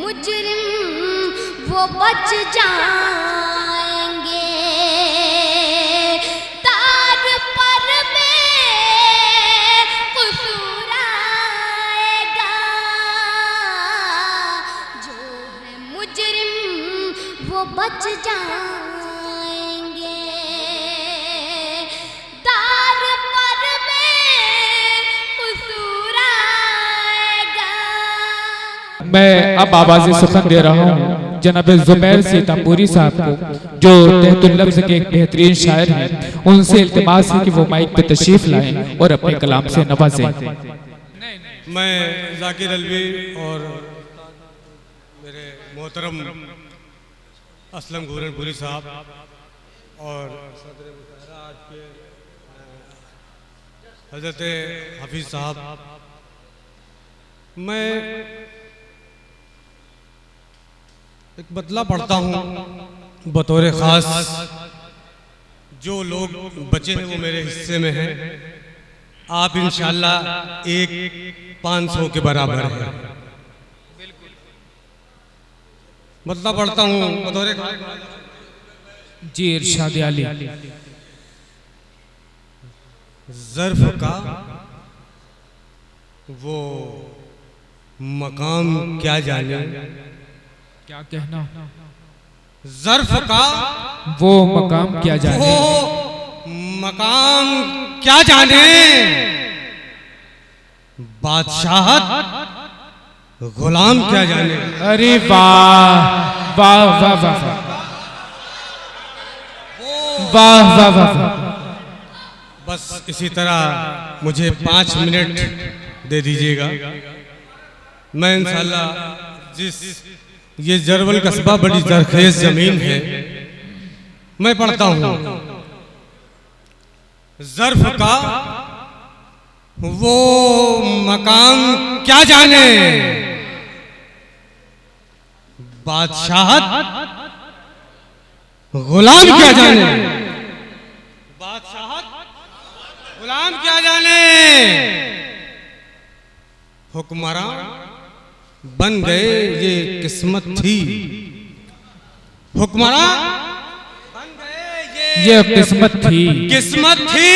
मुजरिम वो बच जाएंगे, तार पर बेकसूर आएगा। जो है मुजरिम वो बच जाएंगे, तार पर बेकसूर आएगा। मैं अब आवाज़ सुखन दे रहा हूँ जनाब जुबैर सीतापुरी साहब को, जो तहतुल लफ्ज़ के एक बेहतरीन शायर हैं। उनसे इल्तिमास है कि वो माइक पे तशरीफ लाएं और अपने कलाम से नवाजें। मैं जाकिर अलवी और मेरे मोहतरम असलम गोरनपुरी साहब और सदर मुशर्रफ आज के हज़रत हफीज़ साहब, मैं एक बतला पढ़ता हूँ बतौर ख़ास। जो लोग बचे हैं वो मेरे हिस्से में हैं। आप इंशाअल्लाह 1-500 के बराबर हैं। बतला पढ़ता हूँ बतौर ख़ास। जी इरशाद आली। ज़र्फ़ का वो मकाम क्या जाने, क्या कहना, ज़र्फ़ का वो मकाम क्या जाने, वो मकाम क्या जाने, बादशाहत गुलाम क्या जाने। अरे वाह वाह वाह वाह वाह वाह वाह। बस इसी तरह मुझे 5 मिनट दे दीजिएगा। मैं इंशाअल्लाह जिस ये जरवल कस्बा बड़ी जरखेज जमीन है, मैं पढ़ता हूँ। ज़र्फ़ का वो मकाम क्या जाने, बादशाहत गुलाम क्या जाने, बादशाहत गुलाम क्या जाने। हुक्मरान बन गए ये किस्मत थी, हुक्मरान बन गए ये किस्मत थी, किस्मत थी,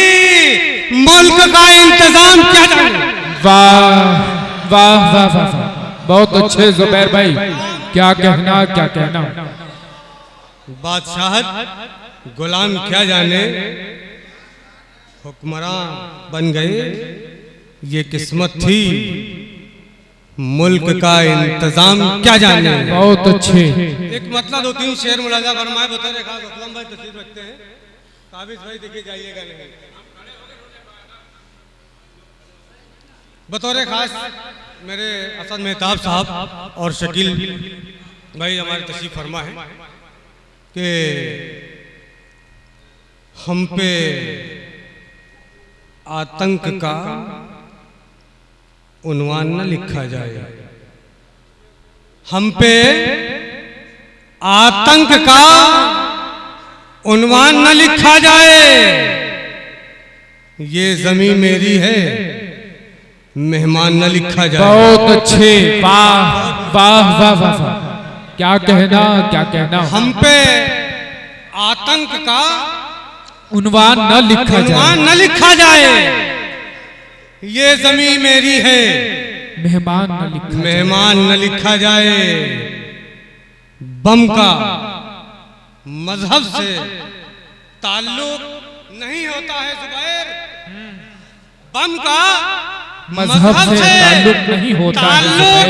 मुल्क का इंतजाम क्या जाने। वाह वाह वाह वाह। बहुत अच्छे जुबैर भाई, क्या कहना क्या कहना। बादशाहत गुलाम क्या जाने, हुक्मरान बन गए ये किस्मत थी, मुल्क का इंतजाम क्या जाने। बहुत अच्छे। एक मतलब 2-3 शेर मुलाजा फरमाए बतौर खास। असलम भाई तशरीफ रखते हैं, काबिज भाई देखिए जाइएगा नहीं। बतौर खास मेरे असद मेहताब साहब और शकील भाई हमारे तशरीफ फरमा है कि हम पे आतंक का उन्वान न लिखा जाए, हम पे आतंक का उन्वान न लिखा जाए। ये ज़मीं मेरी है, मेहमान न लिखा जाए। बहुत अच्छे, वाह वाह वाह वाह। क्या कहना क्या कहना। हम पे आतंक का उन्वान न लिखा जाए, उन्वान न लिखा जाए। ये ज़मीं मेरी है, मेहमान न लिखा, मेहमान न लिखा जाए। बम का मजहब से ताल्लुक नहीं होता है जुबैर, बम का मजहब से ताल्लुक नहीं होता है जुबैर,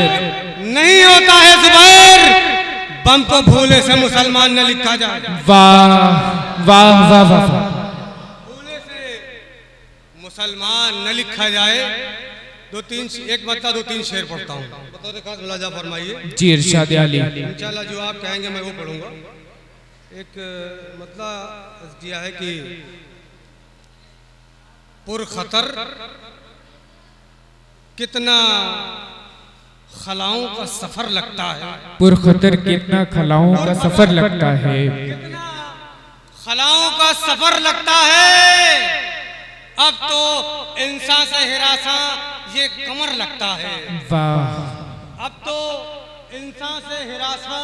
नहीं होता है जुबैर। बम को भूले से मुसलमान न लिखा जाए। वाह वाह वाह वाह। भूले से मुसलमान न लिखा जाए। 2-3 एक मतलब 2-3 शेर पढ़ता हूँ, बतौर खास मुलाजा फरमाइए। जी इरशाद आली। इंशाल्लाह जो आप कहेंगे मैं वो पढ़ूंगा। एक मतलब किया है कि पुरखतर कितना खलाओं का सफर लगता है, पुरखतर कितना खलाओं का सफर लगता है, कितना खलाओं का सफर लगता है। अब तो इंसान से हिरासा ये कमर लगता है, वाह। अब तो इंसान से हिरासा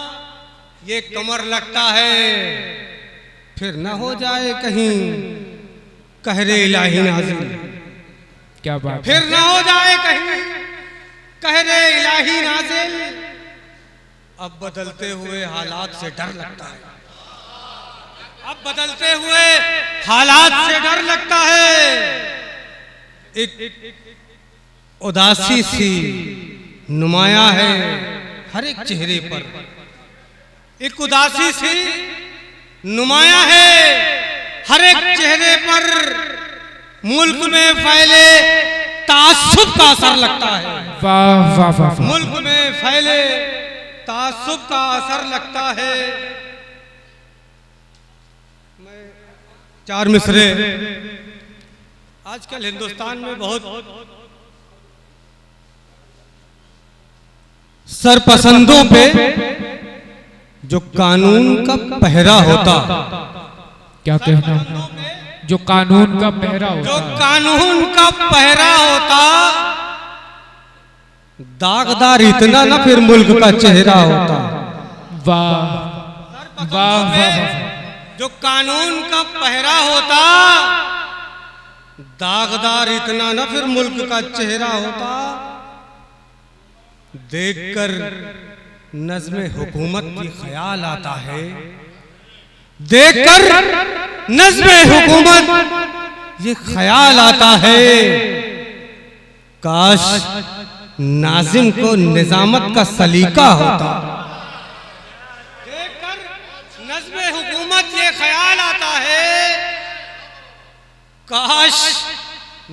ये कमर लगता है, फिर न हो जाए कहीं कहरे इलाही नाज़िल। क्या बात, फिर न हो जाए कहीं कहरे इलाही नाज़िल। अब बदलते हुए हालात से डर लगता है, अब बदलते हुए हालात से डर लगता है। एक उदासी सी नुमाया है हर एक चेहरे पर, एक उदासी सी नुमाया है हर एक चेहरे पर। मुल्क में फैले तासुब का असर लगता है, वाह वाह वाह, मुल्क में फैले तासुब का असर लगता है। मैं 4 मिसरे, आजकल हिंदुस्तान में बहुत सरपसंदों पे जो कानून का पहरा होता, क्या कहना, जो कानून का पहरा जो होता, कानून का पहरा होता, दागदार इतना ना फिर मुल्क का चेहरा होता। वाह वाह वाह, जो कानून का पहरा होता, दागदार इतना ना फिर मुल्क का चेहरा होता। देखकर नज़्मे हुकूमत की ख्याल आता है, देखकर नज़्मे हुकूमत ये ख्याल आता है, काश नाजिम को निजामत का सलीका होता। देखकर नज़्मे हुकूमत ये ख्याल आता है, काश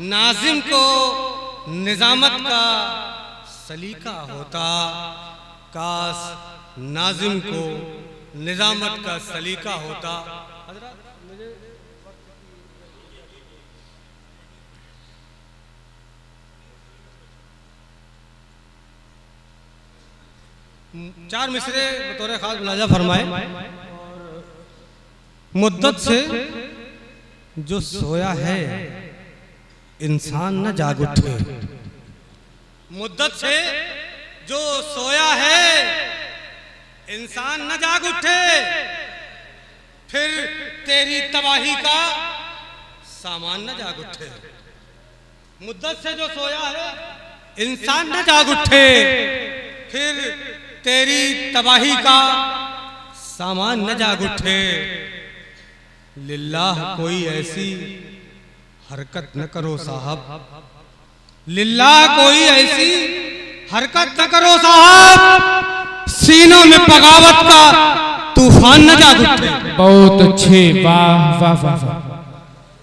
नाजिम को निजामत का सलीका होता, काश नाजिम को निजामत का सलीका होता। चार मिसरे बतौर खास मुलाजा फरमाए। मुद्दत से जो सोया है इंसान न जाग उठे, मुद्दत से जो सोया है इंसान न जाग उठे, फिर तेरी तबाही का सामान न जाग उठे। मुद्दत से जो सोया है इंसान न जाग उठे, फिर तेरी तबाही का सामान न जाग उठे। लिल्लाह कोई ऐसी हरकत न करो साहब, लिल्लाह कोई ऐसी हरकत न करो साहब, सीनों में बगावत का तूफान न जाग उठे। बहुत अच्छे, वाह वाह वाह वाह।